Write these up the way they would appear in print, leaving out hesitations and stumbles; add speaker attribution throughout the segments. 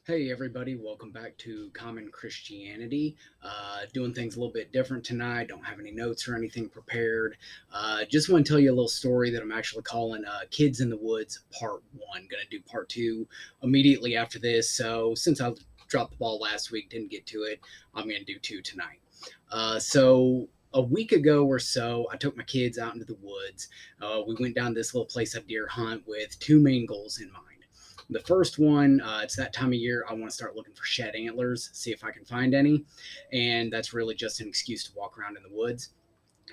Speaker 1: Hey everybody, welcome back to Common Christianity. Doing things a little bit different tonight. Don't have any notes or anything prepared. Just want to tell you a little story that I'm actually calling Kids in the Woods Part 1. Going to do Part 2 immediately after this. So since I dropped the ball last week, didn't get to it, I'm going to do 2 tonight. So a week ago or so, I took my kids out into the woods. We went down this little place of deer hunt with two main goals in mind. The first one, it's that time of year. I want to start looking for shed antlers, see if I can find any. And that's really just an excuse to walk around in the woods.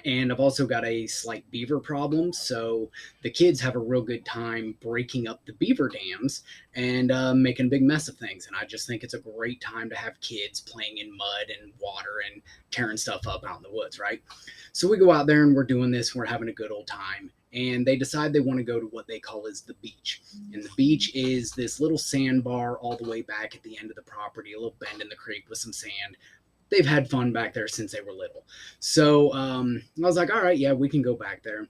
Speaker 1: And I've also got a slight beaver problem. So the kids have a real good time breaking up the beaver dams and making a big mess of things. And I just think it's a great time to have kids playing in mud and water and tearing stuff up out in the woods, right? So we go out there and we're doing this. We're having a good old time. And they decide they want to go to what they call is the beach. And the beach is this little sandbar all the way back at the end of the property, a little bend in the creek with some sand. They've had fun back there since they were little. So I was like, all right, yeah, we can go back there.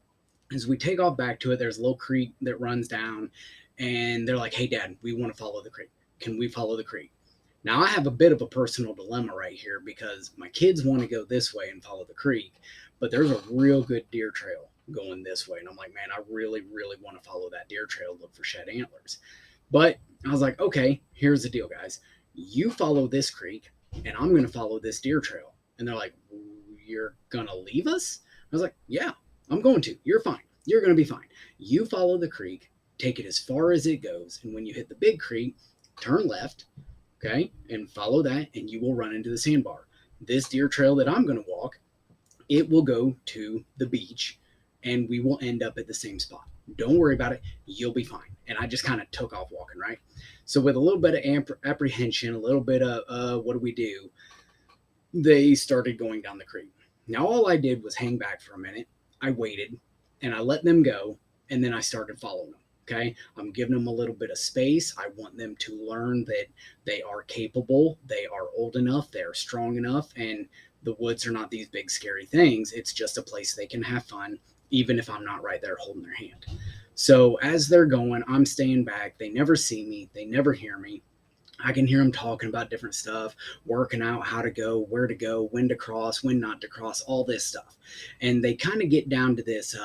Speaker 1: As we take off back to it, there's a little creek that runs down, and they're like, hey, Dad, we want to follow the creek. Can we follow the creek? Now, I have a bit of a personal dilemma right here because my kids want to go this way and follow the creek, but there's a real good deer trail going this way. And I'm like, man, I really, really want to follow that deer trail, look for shed antlers. But I was like, okay, here's the deal, guys. You follow this creek, and I'm going to follow this deer trail. And they're like, you're going to leave us? I was like, yeah, I'm going to. You're fine. You're going to be fine. You follow the creek, take it as far as it goes. And when you hit the big creek, turn left, okay, and follow that, and you will run into the sandbar. This deer trail that I'm going to walk, it will go to the beach, and we will end up at the same spot. Don't worry about it. You'll be fine. And I just kind of took off walking, right? So, with a little bit of apprehension, a little bit of what do we do? They started going down the creek. Now, all I did was hang back for a minute. I waited and I let them go, and then I started following them. Okay. I'm giving them a little bit of space. I want them to learn that they are capable, they are old enough, they are strong enough, and the woods are not these big, scary things. It's just a place they can have fun, even if I'm not right there holding their hand. So, as they're going, I'm staying back. They never see me, they never hear me. I can hear them talking about different stuff, working out how to go, when to cross, when not to cross, all this stuff. And they kind of get down to this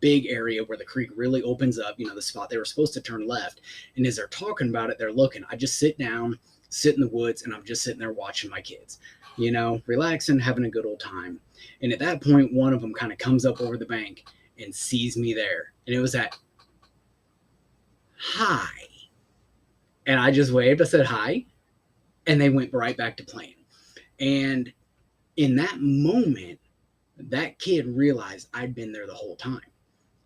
Speaker 1: big area where the creek really opens up, the spot they were supposed to turn left. And as they're talking about it, they're looking. I just sit down, sit in the woods, and I'm just sitting there watching my kids, relaxing, having a good old time. And at that point, one of them kind of comes up over the bank and sees me there. And it was that, hi. And I just waved. I said, hi. And they went right back to playing. And in that moment, that kid realized I'd been there the whole time.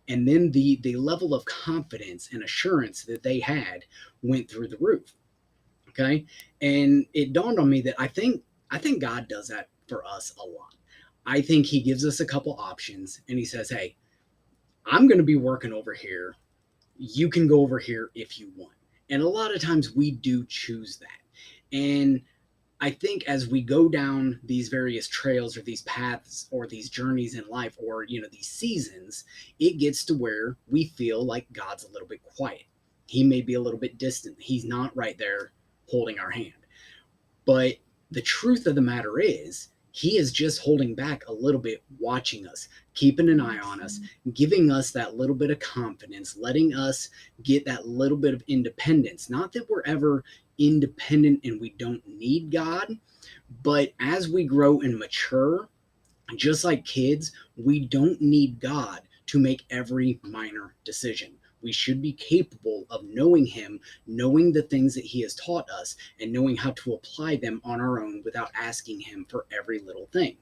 Speaker 1: And then the level of confidence and assurance that they had went through the roof. Okay. And it dawned on me that I think God does that for us a lot. I think he gives us a couple options and he says, hey, I'm going to be working over here. You can go over here if you want. And a lot of times we do choose that. And I think as we go down these various trails or these paths or these journeys in life or these seasons, it gets to where we feel like God's a little bit quiet. He may be a little bit distant. He's not right there holding our hand. But the truth of the matter is, he is just holding back a little bit, watching us, keeping an eye on us, giving us that little bit of confidence, letting us get that little bit of independence. Not that we're ever independent and we don't need God, but as we grow and mature, just like kids, we don't need God to make every minor decision. We should be capable of knowing Him, knowing the things that He has taught us, and knowing how to apply them on our own without asking Him for every little thing.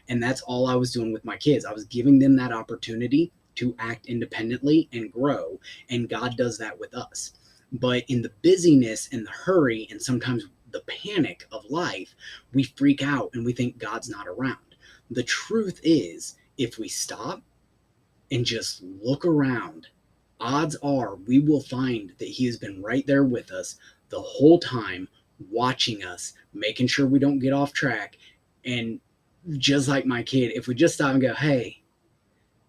Speaker 1: And that's all I was doing with my kids. I was giving them that opportunity to act independently and grow, and God does that with us. But in the busyness and the hurry, and sometimes the panic of life, we freak out and we think God's not around. The truth is, if we stop and just look around, odds are we will find that he has been right there with us the whole time, watching us, making sure we don't get off track. And just like my kid, if we just stop and go, hey,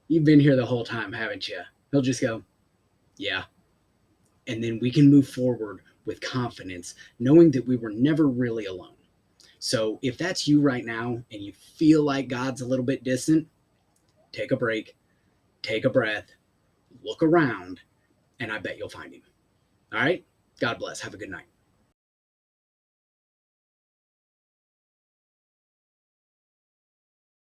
Speaker 1: you've been here the whole time, haven't you? He'll just go, yeah. And then we can move forward with confidence, knowing that we were never really alone. So if that's you right now and you feel like God's a little bit distant, take a break, take a breath, look around, and I bet you'll find him. All right? God bless. Have a good night.